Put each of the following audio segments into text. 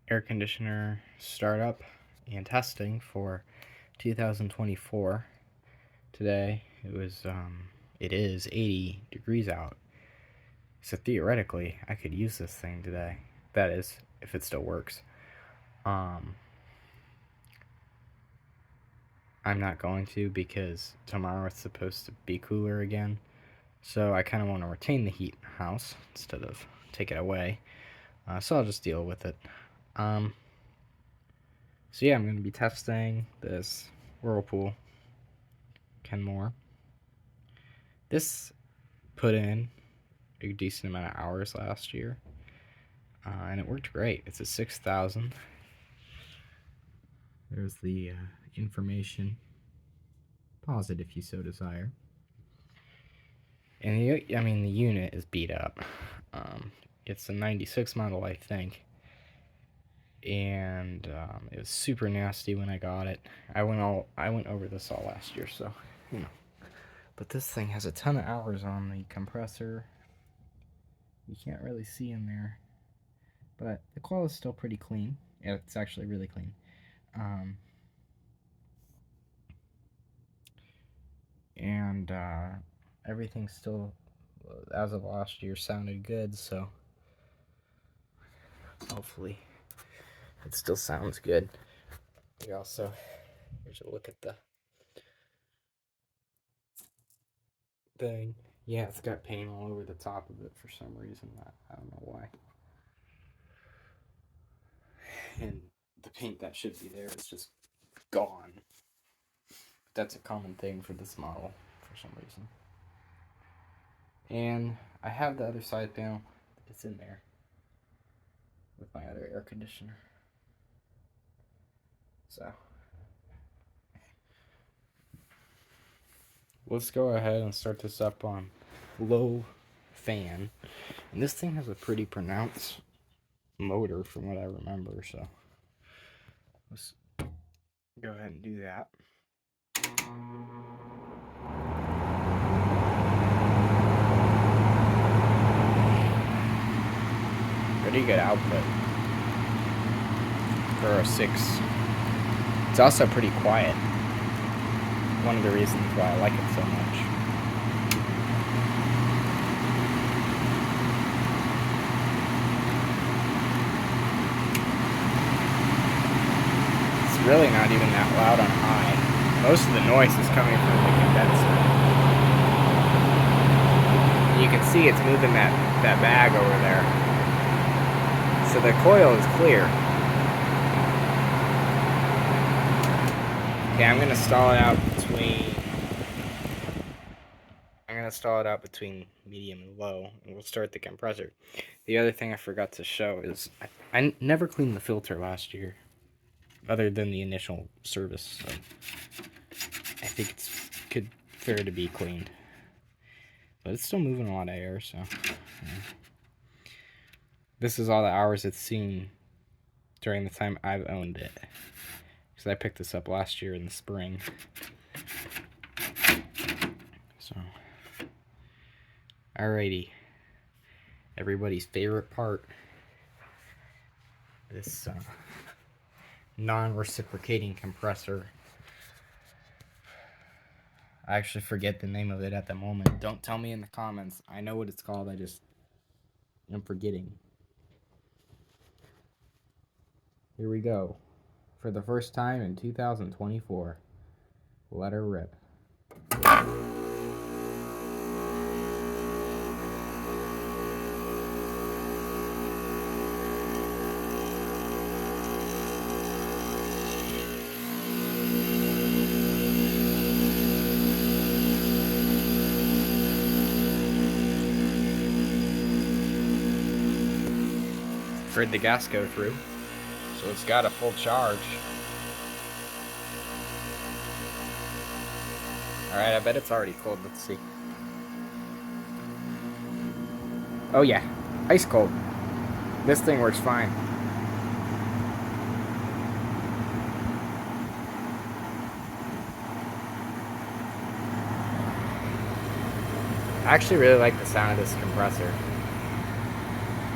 air conditioner startup and testing for 2024. Today it is 80 degrees out, so theoretically I could use this thing today. That is, if it still works. I'm not going to because tomorrow it's supposed to be cooler again. So I kind of want to retain the heat in the house instead of take it away. So I'll just deal with it. So yeah, I'm going to be testing this Whirlpool Kenmore. This put in a decent amount of hours last year, and it worked great. It's a 6,000. There's the information. Pause it if you so desire. And the unit is beat up. It's a 96 model, I think. And it was super nasty when I got it. I went over this all last year, so you know. But this thing has a ton of hours on the compressor. You can't really see in there, but the coil is still pretty clean. Yeah, it's actually really clean. And everything still, as of last year, sounded good. So hopefully, it still sounds good. Here's a look at the thing. Yeah, it's got paint all over the top of it for some reason. I don't know why. And the paint that should be there is just gone. That's a common thing for this model for some reason. And I have the other side panel. It's in there with my other air conditioner. So let's go ahead and start this up on low fan. And this thing has a pretty pronounced motor from what I remember, so let's go ahead and do that. Pretty good output for a 6. It's also pretty quiet. One of the reasons why I like it so much. It's really not even that loud on high. Most of the noise is coming from the condenser. You can see it's moving that bag over there. So the coil is clear. Okay, I'm gonna stall it out between medium and low, and we'll start the compressor. The other thing I forgot to show is I never cleaned the filter last year, other than the initial service. So I think it's fair to be cleaned, but it's still moving a lot of air. So this is all the hours it's seen during the time I've owned it, because I picked this up last year in the spring. So, alrighty, everybody's favorite part, this non-reciprocating compressor. I actually forget the name of it at the moment. Don't tell me in the comments. I know what it's called, I just am forgetting. Here we go. For the first time in 2024. Let her rip. Heard the gas go through, so it's got a full charge. Alright, I bet it's already cold. Let's see. Oh yeah, ice cold. This thing works fine. I actually really like the sound of this compressor.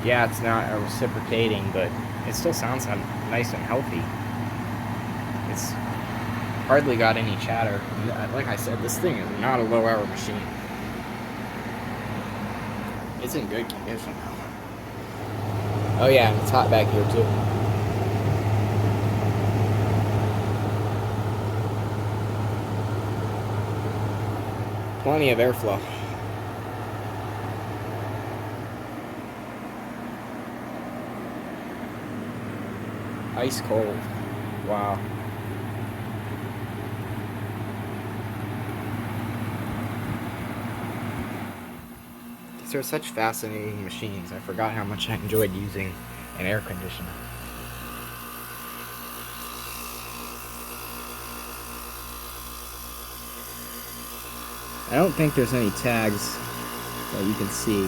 Yeah, it's not reciprocating, but it still sounds nice and healthy. It's hardly got any chatter. Like I said, this thing is not a low hour machine. It's in good condition now. Oh yeah, and it's hot back here too. Plenty of airflow. Ice cold. Wow. These are such fascinating machines. I forgot how much I enjoyed using an air conditioner. I don't think there's any tags that you can see.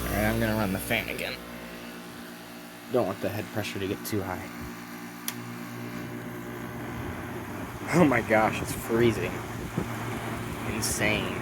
Alright, I'm gonna run the fan again. Don't want the head pressure to get too high. Oh my gosh, it's freezing. Insane.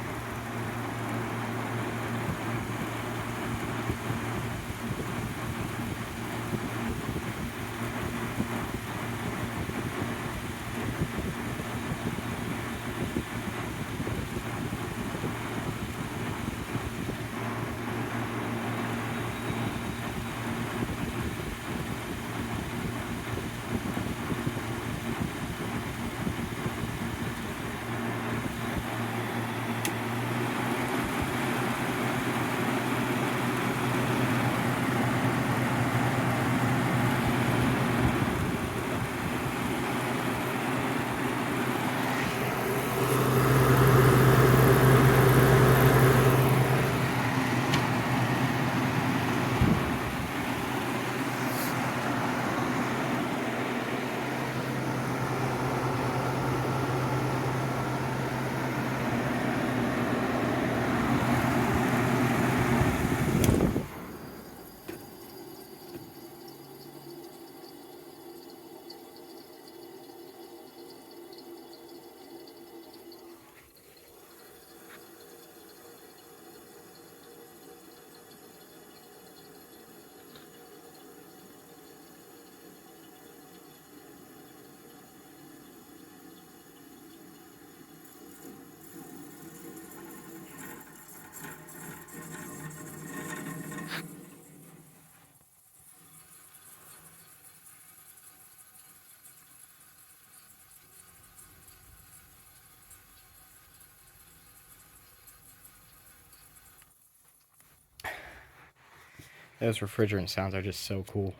Those refrigerant sounds are just so cool.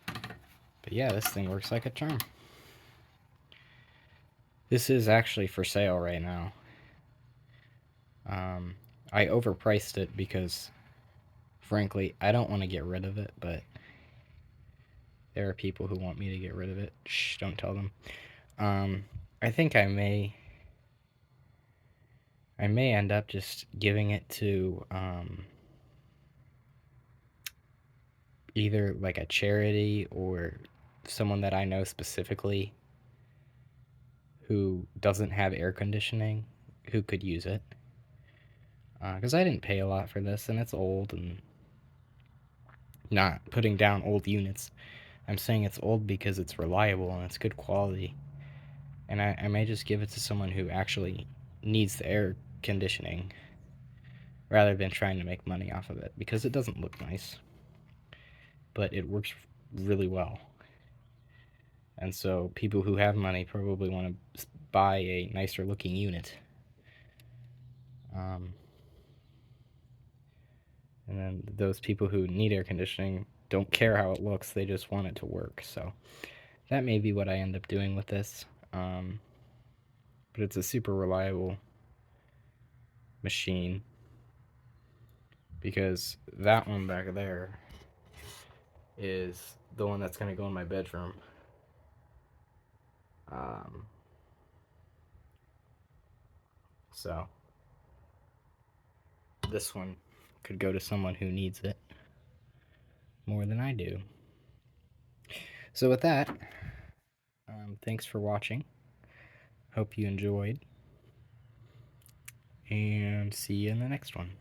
But yeah, this thing works like a charm. This is actually for sale right now. I overpriced it because, frankly, I don't want to get rid of it, but there are people who want me to get rid of it. Shh, don't tell them. I think I may end up just giving it to either like a charity or someone that I know specifically who doesn't have air conditioning who could use it. Because I didn't pay a lot for this, and it's old, and not putting down old units. I'm saying it's old because it's reliable and it's good quality. And I may just give it to someone who actually needs the air conditioning rather than trying to make money off of it, because it doesn't look nice, but it works really well. And so people who have money probably want to buy a nicer looking unit. Um, and then those people who need air conditioning don't care how it looks, they just want it to work. So that may be what I end up doing with this. But it's a super reliable machine, because that one back there is the one that's going to go in my bedroom. Um, so this one could go to someone who needs it more than I do. So with that, thanks for watching. Hope you enjoyed. and see you in the next one.